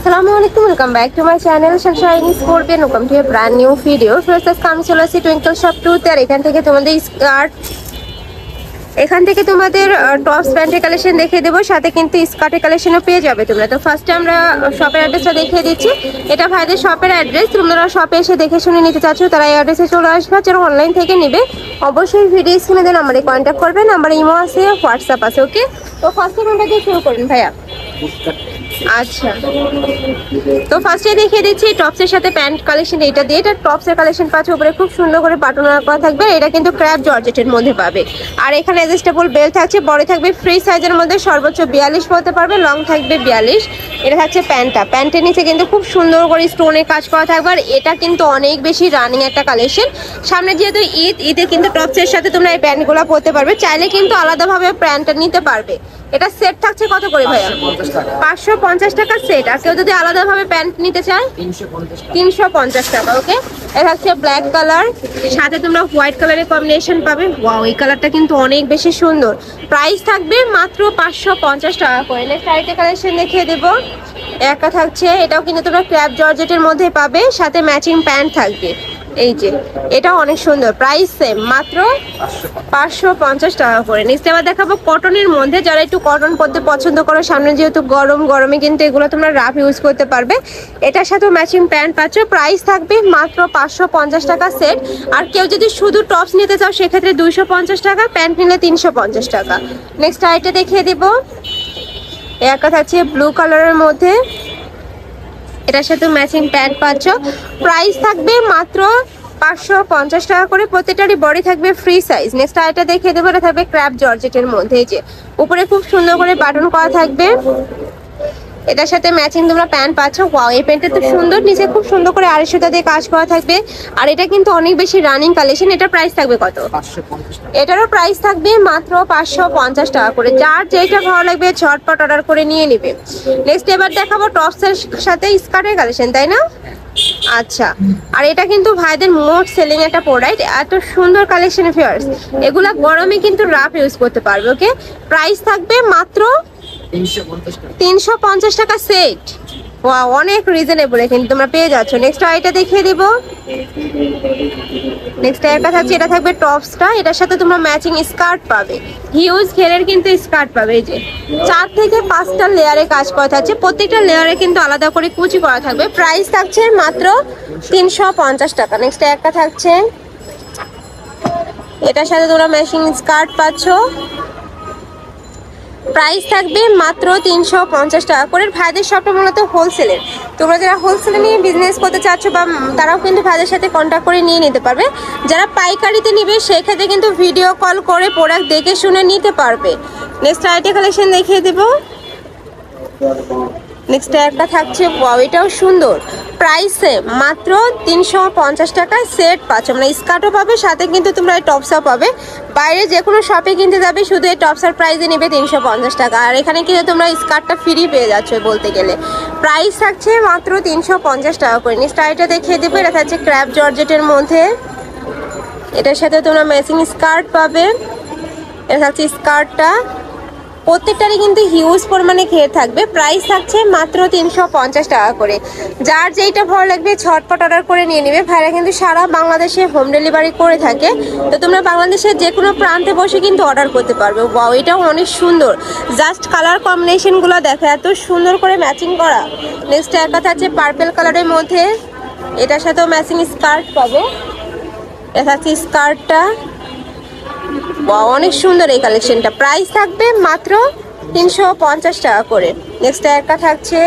Assalamualaikum, welcome back to my channel Sunshine Scorpion. Welcome to a brand new video. First আমি চলে আসছি twinkle shop 2 তে। আর এখান থেকে তোমাদের টপস প্যান্টের কালেকশন দেখিয়ে দেবো, সাথে কিন্তু স্কার্টের কালেকশনও পেয়ে যাবে তোমরা। তো ফার্স্টে আমরা শপের অ্যাড্রেসটা দেখিয়ে দিচ্ছি। এটা ভাইদের শপের অ্যাড্রেস। তোমরা শপে এসে দেখে শুনে নিতে চাচ্ছ তারা এই অ্যাড্রেসে চলে আসবে। যারা অনলাইন থেকে নেবে অবশ্যই ভিডিও স্ক্রিনে দেন নাম্বারে কন্ট্যাক্ট করবেন। নাম্বারে ইমো আছে, হোয়াটসঅ্যাপ আছে। ওকে, তো ফার্স্টে কোনটা দিয়ে শুরু করুন ভাইয়া? আচ্ছা, তো ফার্স্টে দেখিয়ে দিচ্ছি টপসের সাথে প্যান্ট কালেকশন। এটা দিয়ে এটা টপসের কালেকশন পাচ্ছে, উপরে খুব সুন্দর করে বাটন করা থাকবে। এটা কিন্তু ক্র্যাপ জর্জেটের মধ্যে পাবে। আর এখানে অ্যাডজাস্টেবল বেল্ট থাকছে, বড় থাকবে ফ্রি সাইজের মধ্যে, সর্বোচ্চ 42 পরতে পারবে, লং থাকবে 42। এটা থাকছে প্যান্টটা। প্যান্টের নিচে কিন্তু খুব সুন্দর করে স্টোনের কাজ করা থাকবে। আর এটা কিন্তু অনেক বেশি রানিং একটা কালেকশন। সামনে যেহেতু ঈদে কিন্তু টপসের সাথে তোমরা এই প্যান্টগুলো পরতে পারবে। চাইলে কিন্তু আলাদাভাবে প্যান্টটা নিতে পারবে। এটা সেট থাকছে কত করে ভাইয়া? 550 টাকা সেট। আর কেউ যদি আলাদাভাবে প্যান্ট নিতে চায় 350 টাকা। ওকে, এটা থাকছে ব্ল্যাক কালার, সাথে তোমরা হোয়াইট কালারের কম্বিনেশন পাবে। ওয়াও, এই কালারটা কিন্তু অনেক বেশি সুন্দর। প্রাইস থাকবে মাত্র 550 টাকা করে। নেক্সট আরেকটা কালেকশন দেখিয়ে দেবো। একটা থাকছে, এটাও কিন্তু তোমরা ক্র্যাপ জর্জেটের মধ্যে পাবে, সাথে ম্যাচিং প্যান্ট থাকবে। এই যে এটা অনেক সুন্দর, প্রাইস সেম মাত্র 550 টাকা করে। নেক্সট আবার দেখাবো কটনের মধ্যে। যারা একটু কটন পরতে পছন্দ করো, সামনে যেহেতু গরমে কিন্তু এগুলো তোমরা রাফ ইউজ করতে পারবে। এটার সাথে ম্যাচিং প্যান্ট পাচ্ছ। প্রাইস থাকবে মাত্র 550 টাকা সেট। আর কেউ যদি শুধু টপস নিতে চাও সেক্ষেত্রে 250 টাকা, প্যান্ট নিলে 350 টাকা। নেক্সট আইটা দেখিয়ে দিব। একটা থাকছে ব্লু কালারের মধ্যে, এটার সাথে ম্যাচিং প্যান্ট পাচ্ছ। প্রাইস থাকবে মাত্র 550 টাকা করে। প্রত্যেকটারই বডি থাকবে ফ্রি সাইজ। নেক্সট আইটা দেখিয়ে দেবো। এটা থাকবে ক্র্যাপ জর্জেটের মধ্যে, যে উপরে খুব সুন্দর করে বাটন করা থাকবে। এটার সাথে ম্যাচিং তোমরা প্যান্ট পাচ্ছ। ওয়াও, এই প্যান্টটা তো সুন্দর, নিচে খুব সুন্দর করে আড়াইশোটা দিয়ে কাজ করা থাকবে। আর এটা কিন্তু অনেক বেশি রানিং কালেকশন। এটার প্রাইস থাকবে কত? 550 টাকা। এটারও প্রাইস থাকবে মাত্র 550 টাকা করে। যার যেটা ভালো লাগবে ঝটপট অর্ডার করে নিয়ে নিবে। নেক্সট এবার দেখাবো টপসের সাথে স্কার্টের কালেকশন, তাই না? আচ্ছা, আর এটা কিন্তু ভাইদের মোট সেলিং একটা প্রোডাক্ট। এত সুন্দর কালেকশন ফিয়ার্স, এগুলা গরমে কিন্তু রাফ ইউজ করতে পারবে। ওকে, প্রাইস থাকবে মাত্র 350 টাকা সেট। ওয়াও, অনেক রিজনেবল কিন্তু তোমরা পেয়ে যাচ্ছ। নেক্সট আইটা দেখিয়ে দিব। নেক্সট একটা থাকছে, এটা থাকবে টপসটা। এটার সাথে তোমরা ম্যাচিং স্কার্ট পাবে, হিউজ ঘেরের কিন্তু স্কার্ট পাবে। এই যে 4 থেকে 5টা লেয়ারে কাজ করা থাকছে, প্রত্যেকটা লেয়ারে কিন্তু আলাদা করে কুচি করা থাকবে। প্রাইস থাকছে মাত্র 350 টাকা। নেক্সট একটা থাকছে, এটার সাথে তোমরা ম্যাচিং স্কার্ট পাচ্ছ। প্রাইস থাকবে মাত্র 350 টাকা করে। ভাইদের শপটা মূলত হোলসেলের। তোমরা যারা হোলসেলে নিয়ে বিজনেস করতে চাচ্ছ বা তারাও কিন্তু ভাইদের সাথে কন্ট্যাক্ট করে নিয়ে নিতে পারবে। যারা পাইকারিতে নিবে সেক্ষেত্রে কিন্তু ভিডিও কল করে প্রোডাক্ট দেখে শুনে নিতে পারবে। নেক্সট আইটেম কালেকশন দেখিয়ে দেবো। নেক্সট একটা থাকছে, ওয়াও, এটাও সুন্দর। প্রাইসে মাত্র 350 টাকায় সেট পাচ্ছ। মানে স্কার্টও পাবে, সাথে কিন্তু তোমরা এই টপসও পাবে। বাইরে যে কোনো শপে কিনতে যাবে শুধু এই টপসের প্রাইসে নেবে 350 টাকা। আর এখানে কিন্তু তোমরা স্কার্টটা ফ্রি পেয়ে যাচ্ছ বলতে গেলে। প্রাইস থাকছে মাত্র 350 টাকা করে। নেক্সট আইটা দেখিয়ে দেবে। এটা থাকছে ক্র্যাপ জর্জেটের মধ্যে, এটার সাথে তোমরা ম্যাচিং স্কার্ট পাবে। এটা থাকছে স্কার্টটা, প্রত্যেকটারই কিন্তু হিউজ পরিমাণে ঘের থাকবে। প্রাইস থাকছে মাত্র 350 টাকা করে। যার যেইটা ভালো লাগবে ঝটপট অর্ডার করে নিয়ে নেবে। ভাইরা কিন্তু সারা বাংলাদেশে হোম ডেলিভারি করে থাকে। তো তোমরা বাংলাদেশের যে কোনো প্রান্তে বসে কিন্তু অর্ডার করতে পারবে। ওয়াও, এটাও অনেক সুন্দর। জাস্ট কালার কম্বিনেশনগুলো দেখো, এত সুন্দর করে ম্যাচিং করা। নেক্সট একটা থাকছে পার্পেল কালারের মধ্যে, এটার সাথেও ম্যাচিং স্কার্ট পাবে। এটা থাকছে স্কার্টটা। অনেক সুন্দর এই কালেকশনটা। প্রাইস থাকবে মাত্র 350 টাকা করে। নেক্সট একটা থাকছে,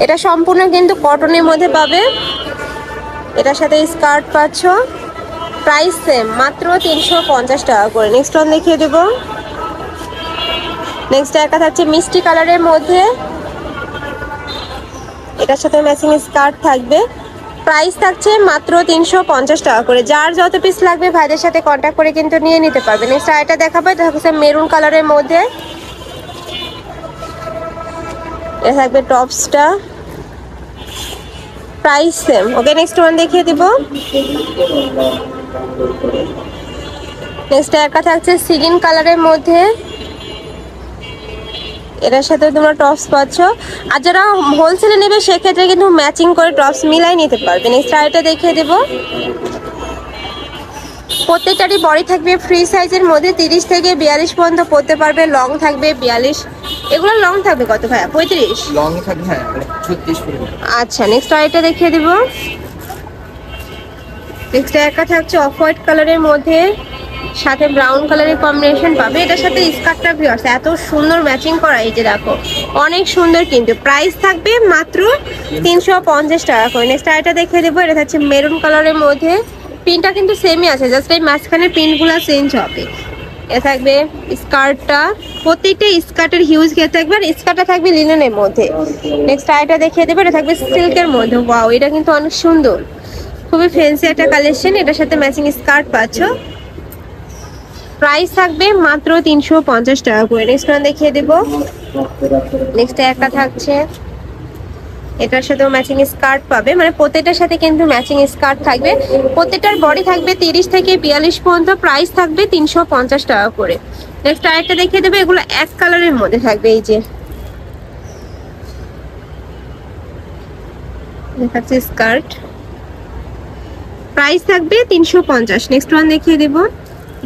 এটা সম্পূর্ণ কিন্তু কটনের মধ্যে পাবে। এটার সাথে স্কার্ট পাচ্ছ। প্রাইস সেম মাত্র 350 টাকা করে। নেক্সট ওয়ান দেখিয়ে দেব। নেক্সট একটা থাকছে মিষ্টি কালারের মধ্যে, এটার সাথে ম্যাচিং স্কার্ট থাকবে। প্রাইস থাকছে মাত্র 350 টাকা করে। যার যত পিস লাগবে ভাইদের সাথে কন্ট্যাক্ট করে কিন্তু নিয়ে নিতে পারবে। নেক্সট আইটা দেখাবো। এটা হচ্ছে মেরুন কালারের মধ্যে, এটা থাকবে টপসটা। Price same. Okay, next one দেখিয়ে দিব। নেক্সট একটা থাকছে সিগিন কালারের মধ্যে, এটার সাথে তোমরা টপস পাচ্ছ। আর যারা হোলসেলে নেবে সেক্ষেত্রে কিন্তু ম্যাচিং করে টপস মিলাই নিতে পারবে। নেক্সট আরেকটা দেখিয়ে দেবো। প্রত্যেকটারই বডি থাকবে ফ্রি সাইজের মধ্যে, 30 থেকে 42 পর্যন্ত পড়তে পারবে। লং থাকবে 42। এগুলো লং থাকবে কত ভাইয়া? 35 লং থাকবে, হ্যাঁ 36 করে। আচ্ছা নেক্সট আরেকটা দেখিয়ে দেবো। নেক্সট একটা থাকছে অফ হোয়াইট কালারের মধ্যে, সাথে ব্রাউন কালারের কম্বিনেশন পাবে। এটার সাথে স্কার্টটা ভিউয়ার্স এত সুন্দর ম্যাচিং করা, এই যে দেখো অনেক সুন্দর। কিন্তু প্রাইস থাকবে মাত্র 350 টাকা করে। নেক্সট আরেকটা দেখিয়ে দেবো। এটা থাকছে মেরুন কালারের মধ্যে, প্রিন্টটা কিন্তু সেমই আছে, জাস্ট এই মাঝখানে প্রিন্টগুলো চেঞ্জ হবে। এটা থাকবে স্কার্টটা, প্রত্যেকটা স্কার্টের হিউজ ঘের থাকবে, আর স্কার্টটা থাকবে লিনেনের মধ্যে। নেক্সট আরেকটা দেখিয়ে দেবো। এটা থাকবে সিল্কের মধ্যে। ওয়াও, এটা কিন্তু অনেক সুন্দর, খুবই ফ্যান্সি একটা কালেকশন। এটার সাথে ম্যাচিং স্কার্ট পাচ্ছ। প্রাইস থাকবে মাত্র 350 টাকা করে। নেক্সট ওয়ান দেখিয়ে দেবো। নেক্সট একটা থাকছে, এটার সাথেও ম্যাচিং স্কার্ট পাবে, মানে প্রত্যেকটার সাথে কিন্তু ম্যাচিং স্কার্ট থাকবে। প্রত্যেকটার বডি থাকবে 30 থেকে 42 পর্যন্ত। প্রাইস থাকবে 350 টাকা করে। নেক্সট আরেকটা দেখিয়ে দেবে। এগুলো এক কালারের মধ্যে থাকবে, এই যে দেখাচ্ছে স্কার্ট। প্রাইস থাকবে 350। নেক্সট ওয়ান দেখিয়ে দেবো।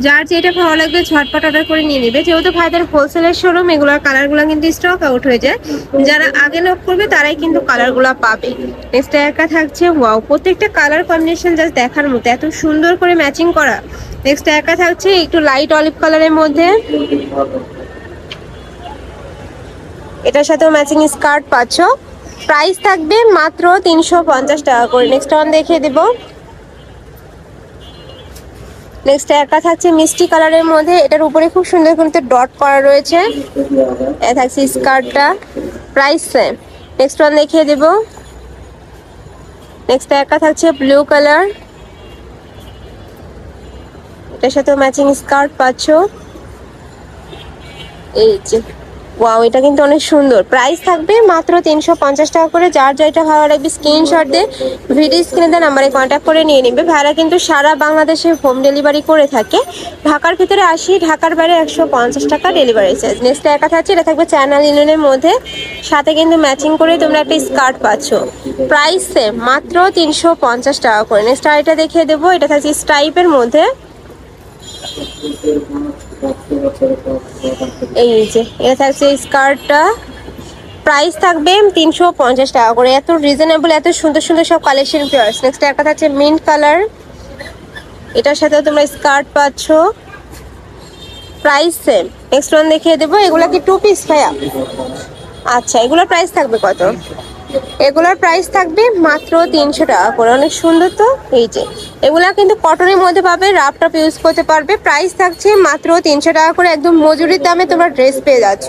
যার যেটা ভালো লাগবে ঝটপট অর্ডার করে নিয়ে নেবে, যেহেতু ভাইদের হোলসেলের শোরুম, এগুলোর কালারগুলো কিন্তু স্টক আউট হয়ে যায়। যারা আগে নক করবে তারাই কিন্তু কালারগুলো পাবে। নেক্সট একটা থাকছে, ওয়াও, প্রত্যেকটা কালার কম্বিনেশন জাস্ট দেখার মতো, এত সুন্দর করে ম্যাচিং করা। নেক্সট একটা থাকছে একটু লাইট অলিভ কালারের মধ্যে, এটার সাথেও ম্যাচিং স্কার্ট পাচ্ছ। প্রাইস থাকবে মাত্র 350 টাকা করে। নেক্সট ওয়ান দেখিয়ে দেবো। নেক্সট একটা থাকছে মিষ্টি কালারের মধ্যে, এটার উপরে খুব সুন্দর করে ডট করা রয়েছে। এটা থাকছে স্কার্টটা, প্রাইস সেম। নেক্সট ওয়ান দেখিয়ে দেব। নেক্সট একটা থাকছে ব্লু কালার, এটার সাথে ম্যাচিং স্কার্ট পাচ্ছ। এই যে ওয়াও, এটা কিন্তু অনেক সুন্দর। প্রাইস থাকবে মাত্র 350 টাকা করে। যার যেটা ভালো লাগবে স্ক্রিনশট দিয়ে ভিডিও স্ক্রিনে দেওয়া নাম্বারে কন্ট্যাক্ট করে নিয়ে নেবে। ভাইরা কিন্তু সারা বাংলাদেশে হোম ডেলিভারি করে থাকে। ঢাকার ভিতরে 80, ঢাকার বাইরে 150 টাকা ডেলিভারি চার্জ। নেক্সট একা থাকছে, এটা থাকবে চায়না লিনেনের মধ্যে, সাথে কিন্তু ম্যাচিং করে তোমরা একটা স্কার্ট পাচ্ছ। প্রাইস সেম, মাত্র 350 টাকা করে। নেক্সট আরেকটা দেখিয়ে দেবো। এটা থাকছে স্ট্রাইপের মধ্যে, এই যে এটা থাকছে স্কার্টটা। প্রাইস থাকবে 350 টাকা করে। এত রিজনেবল, এত সুন্দর সুন্দর সব কালেকশন পেয়ার্স। নেক্সট একটা থাকছে মিন্ট কালার, এটার সাথে তোমরা স্কার্ট পাচ্ছ। Price same. নেক্সট ওয়ান দেখিয়ে দেবো। এগুলা কি 2 পিস ভাইয়া? আচ্ছা, এগুলোর প্রাইস থাকবে কত? এগুলোর প্রাইস থাকবে মাত্র 300 টাকা করে। অনেক সুন্দর তো। এই যে এগুলা কিন্তু কটনের মধ্যে পাবে, রাফ টাপ ইউজ করতে পারবে। প্রাইস থাকছে মাত্র 300 টাকা করে। একদম মজুরির দামে তোমরা ড্রেস পেয়ে যাচ্ছ।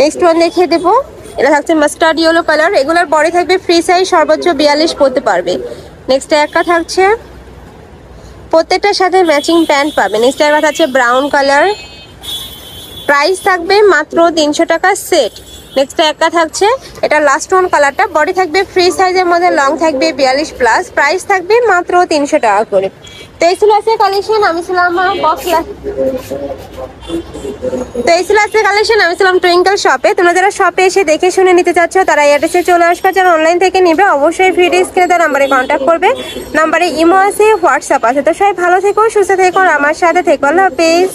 নেক্সট ওয়ান দেখিয়ে দেবো। এটা থাকছে মাস্টার্ড ইয়েলো কালার, এগুলোর বডি থাকবে ফ্রি সাইজ, সর্বোচ্চ 42 পরতে পারবে। নেক্সট একটা থাকছে, প্রত্যেকটার সাথে ম্যাচিং প্যান্ট পাবে। নেক্সট একটা থাকছে ব্রাউন কালার, প্রাইস থাকবে মাত্র 300 টাকা সেট। নেক্সট একটা থাকছে, এটা লাস্ট ওয়ান কালারটা, বডি থাকবে ফ্রি সাইজের মধ্যে, লং থাকবে 42 প্লাস। প্রাইস থাকবে মাত্র 300 টাকা করে। তো এই ছিল আজকে কালেকশন। আমি ছিলাম টুইঙ্কেল শপে। তোমরা যারা শপে এসে দেখে শুনে নিতে চাচ্ছ তারা এই অ্যাড্রেসে চলে আসবে। যারা অনলাইন থেকে নিবে অবশ্যই ভিডিও স্ক্রিনে দেওয়া নাম্বারে কন্ট্যাক্ট করবে। নাম্বারে ইমো আছে, হোয়াটসঅ্যাপ আছে। তো সবাই ভালো থেকো, সুস্থ থেকো, আমার সাথে থেকো। আল্লাহ হাফেজ।